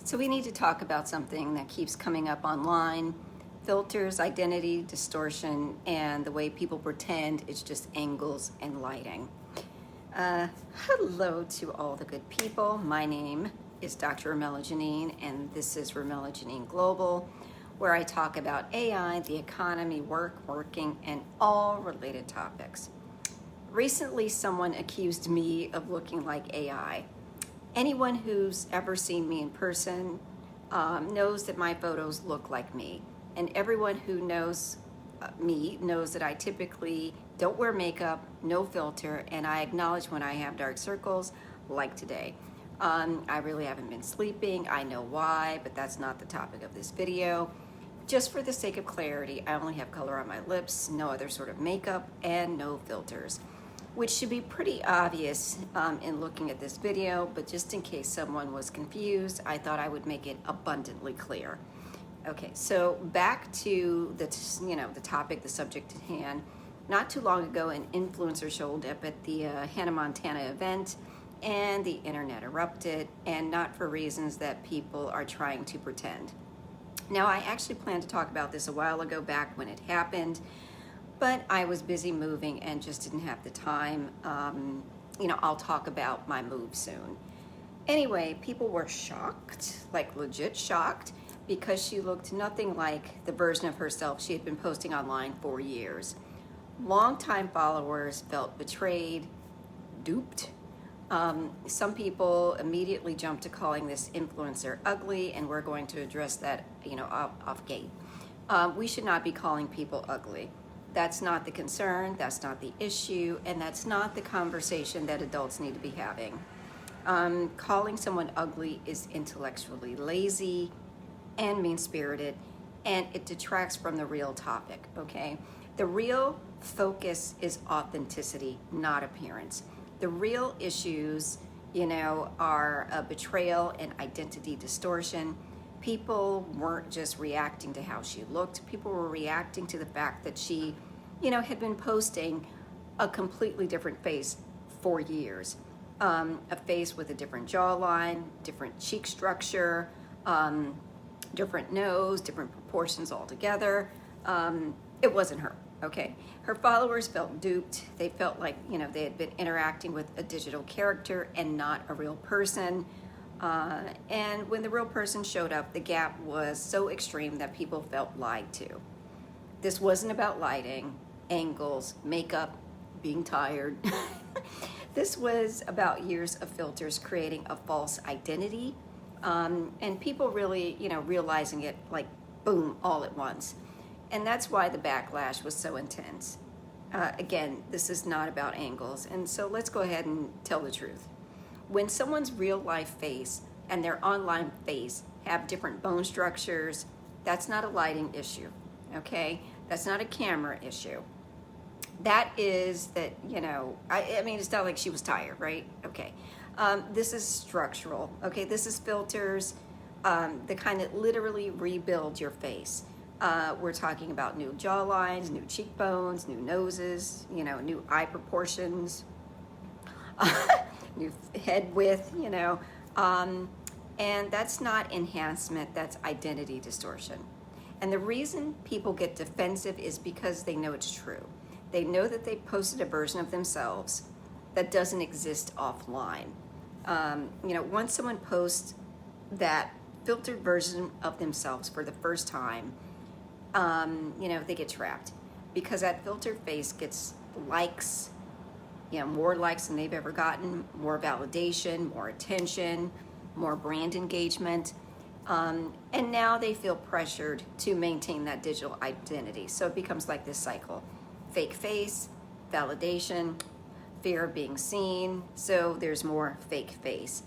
So we need to talk about something that keeps coming up online: filters, identity, distortion, and the way people pretend it's just angles and lighting. Hello to all the good people. My name is Dr. Ramela Janine, and this is Ramela Janine Global, where I talk about AI, the economy, working, and all related topics. Recently, someone accused me of looking like AI. Anyone who's ever seen me in person knows that my photos look like me. And everyone who knows me knows that I typically don't wear makeup, no filter, and I acknowledge when I have dark circles, like today. I really haven't been sleeping. I know why, but that's not the topic of this video. Just for the sake of clarity, I only have color on my lips, no other sort of makeup, and no filters, which should be pretty obvious in looking at this video, but just in case someone was confused, I thought I would make it abundantly clear. Okay, so back to the topic, the subject at hand. Not too long ago, an influencer showed up at the Hannah Montana event, and the internet erupted, and not for reasons that people are trying to pretend. Now, I actually planned to talk about this a while ago, back when it happened, but I was busy moving and just didn't have the time. I'll talk about my move soon. Anyway, people were shocked, like legit shocked, because she looked nothing like the version of herself she had been posting online for years. Longtime followers felt betrayed, duped. Some people immediately jumped to calling this influencer ugly, and we're going to address that, off gate. We should not be calling people ugly. That's not the concern, that's not the issue, and that's not the conversation that adults need to be having. Calling someone ugly is intellectually lazy and mean-spirited, and it detracts from the real topic, okay? The real focus is authenticity, not appearance. The real issues, are betrayal and identity distortion. People weren't just reacting to how she looked. People were reacting to the fact that she, had been posting a completely different face for years. A face with a different jawline, different cheek structure, different nose, different proportions altogether. It wasn't her, okay? Her followers felt duped. They felt like, they had been interacting with a digital character and not a real person. And when the real person showed up, the gap was so extreme that people felt lied to. This wasn't about lighting, angles, makeup, being tired. This was about years of filters creating a false identity, and people really, realizing it like boom, all at once. And that's why the backlash was so intense. Again, this is not about angles, and so let's go ahead and tell the truth. When someone's real life face and their online face have different bone structures, that's not a lighting issue, okay? That's not a camera issue. That is that, it's not like she was tired, right? Okay. This is structural, okay? This is filters, the kind that literally rebuild your face. We're talking about new jawlines, new cheekbones, new noses, new eye proportions, new head width, and that's not enhancement, that's identity distortion. And the reason people get defensive is because they know it's true. They know that they posted a version of themselves that doesn't exist offline. Once someone posts that filtered version of themselves for the first time, they get trapped because that filtered face gets likes, more likes than they've ever gotten, more validation, more attention, more brand engagement. And now they feel pressured to maintain that digital identity. So it becomes like this cycle: fake face, validation, fear of being seen. So there's more fake face.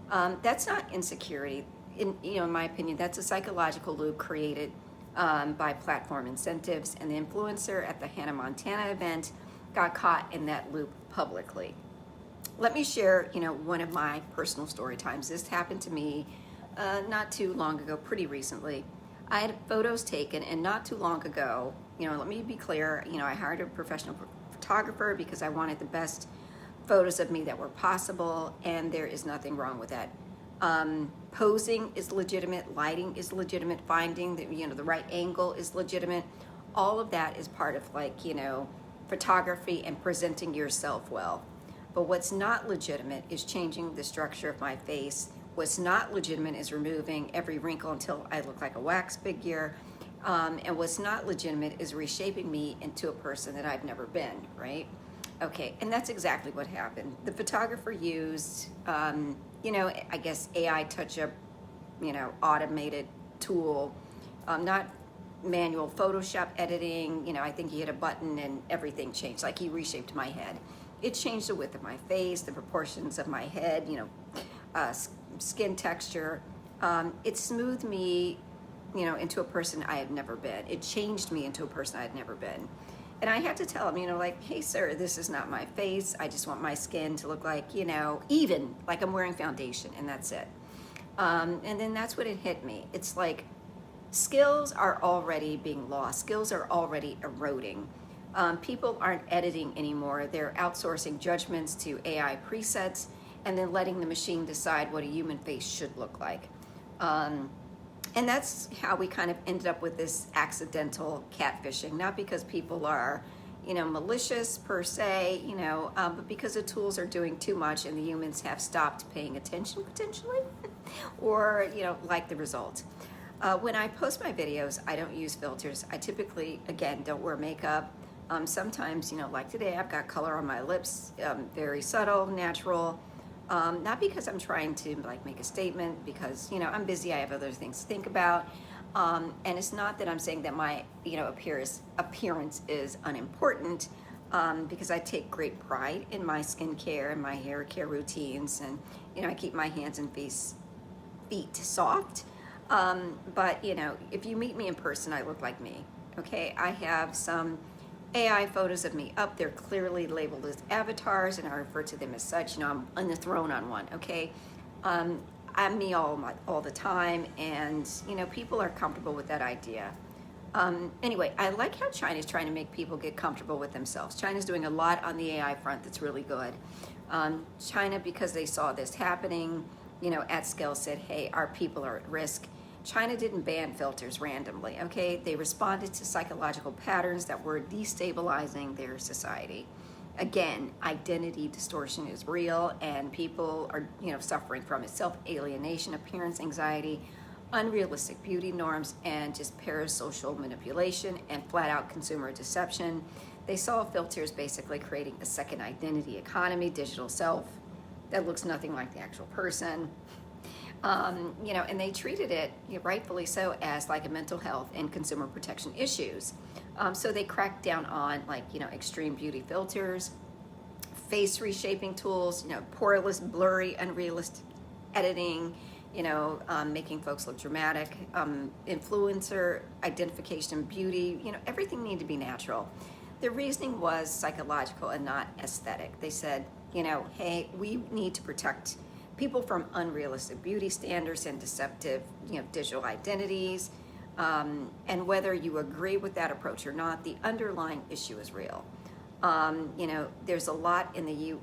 That's not insecurity. In my opinion, that's a psychological loop created by platform incentives, and the influencer at the Hannah Montana event got caught in that loop publicly. Let me share, one of my personal story times. This happened to me not too long ago, pretty recently. I had photos taken, and not too long ago, let me be clear, I hired a professional photographer because I wanted the best photos of me that were possible, and there is nothing wrong with that. Posing is legitimate, lighting is legitimate, finding the right angle is legitimate. All of that is part of photography and presenting yourself well. But what's not legitimate is changing the structure of my face. What's not legitimate is removing every wrinkle until I look like a wax figure. And what's not legitimate is reshaping me into a person that I've never been, right? Okay, and that's exactly what happened. The photographer used, I guess AI touch-up, automated tool, not manual Photoshop editing. I think he hit a button and everything changed. Like he reshaped my head. It changed the width of my face, the proportions of my head, skin texture. It smoothed me, into a person I had never been. It changed me into a person I had never been. And I had to tell him, hey, sir, this is not my face. I just want my skin to look like, even, like I'm wearing foundation, and that's it. And then that's when it hit me. It's like skills are already being lost. Skills are already eroding. People aren't editing anymore. They're outsourcing judgments to AI presets and then letting the machine decide what a human face should look like. And that's how we kind of ended up with this accidental catfishing, not because people are, malicious per se, but because the tools are doing too much and the humans have stopped paying attention potentially, or, like the result. When I post my videos, I don't use filters. I typically, again, don't wear makeup. Sometimes, like today, I've got color on my lips, very subtle, natural. Not because I'm trying to make a statement, because I'm busy, I have other things to think about, and it's not that I'm saying that my appearance is unimportant, because I take great pride in my skincare and my hair care routines, and I keep my hands and feet soft, but if you meet me in person, I look like me. Okay, I have some AI photos of me up. They're clearly labeled as avatars, and I refer to them as such. I'm on the throne on one, okay? I'm me all the time, and people are comfortable with that idea. Anyway, I like how China's trying to make people get comfortable with themselves. China's doing a lot on the AI front that's really good. China, because they saw this happening, at scale, said, hey, our people are at risk. China didn't ban filters randomly, okay? They responded to psychological patterns that were destabilizing their society. Again, identity distortion is real, and people are, suffering from it. Self-alienation, appearance anxiety, unrealistic beauty norms, and just parasocial manipulation and flat-out consumer deception. They saw filters basically creating a second identity economy, digital self, that looks nothing like the actual person. And they treated it, rightfully so, as like a mental health and consumer protection issues. So they cracked down on extreme beauty filters, face reshaping tools, poreless, blurry, unrealistic editing, making folks look dramatic, influencer identification, beauty, everything needed to be natural. The reasoning was psychological and not aesthetic. They said, hey, we need to protect people from unrealistic beauty standards and deceptive, digital identities. And whether you agree with that approach or not, the underlying issue is real. There's a lot in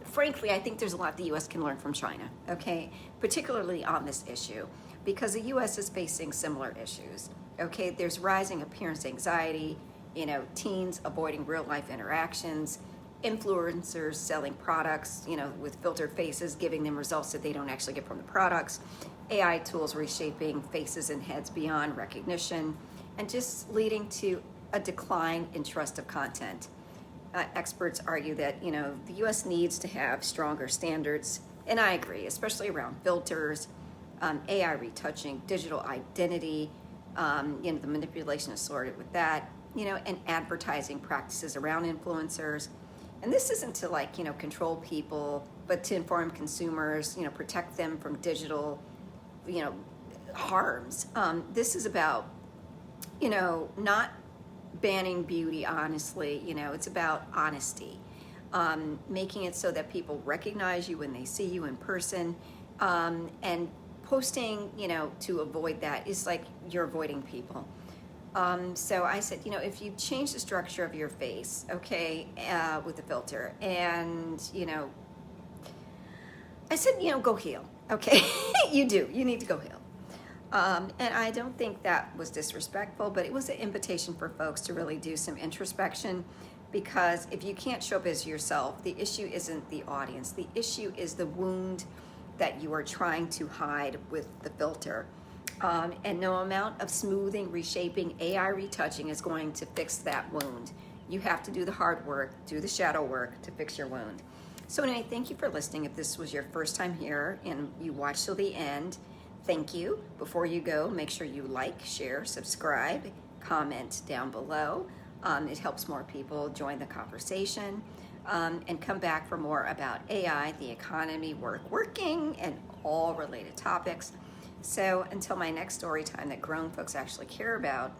frankly, I think there's a lot the U.S. can learn from China, okay? Particularly on this issue, because the U.S. is facing similar issues, okay? There's rising appearance anxiety, teens avoiding real life interactions, influencers selling products, with filtered faces, giving them results that they don't actually get from the products, AI tools reshaping faces and heads beyond recognition, and just leading to a decline in trust of content. Experts argue that, the U.S. needs to have stronger standards, and I agree, especially around filters, AI retouching, digital identity, the manipulation assorted with that, and advertising practices around influencers. And this isn't to control people, but to inform consumers, protect them from digital, harms. This is about, not banning beauty, honestly, it's about honesty, making it so that people recognize you when they see you in person, and posting, to avoid that is like you're avoiding people. So I said, if you change the structure of your face, okay, with the filter, and, I said, go heal. Okay, you do. You need to go heal. And I don't think that was disrespectful, but it was an invitation for folks to really do some introspection, because if you can't show up as yourself, the issue isn't the audience. The issue is the wound that you are trying to hide with the filter. And no amount of smoothing, reshaping, AI retouching is going to fix that wound. You have to do the hard work, do the shadow work to fix your wound. So anyway, thank you for listening. If this was your first time here and you watched till the end, thank you. Before you go, make sure you like, share, subscribe, comment down below. It helps more people join the conversation. And come back for more about AI, the economy, working, and all related topics. So until my next story time that grown folks actually care about,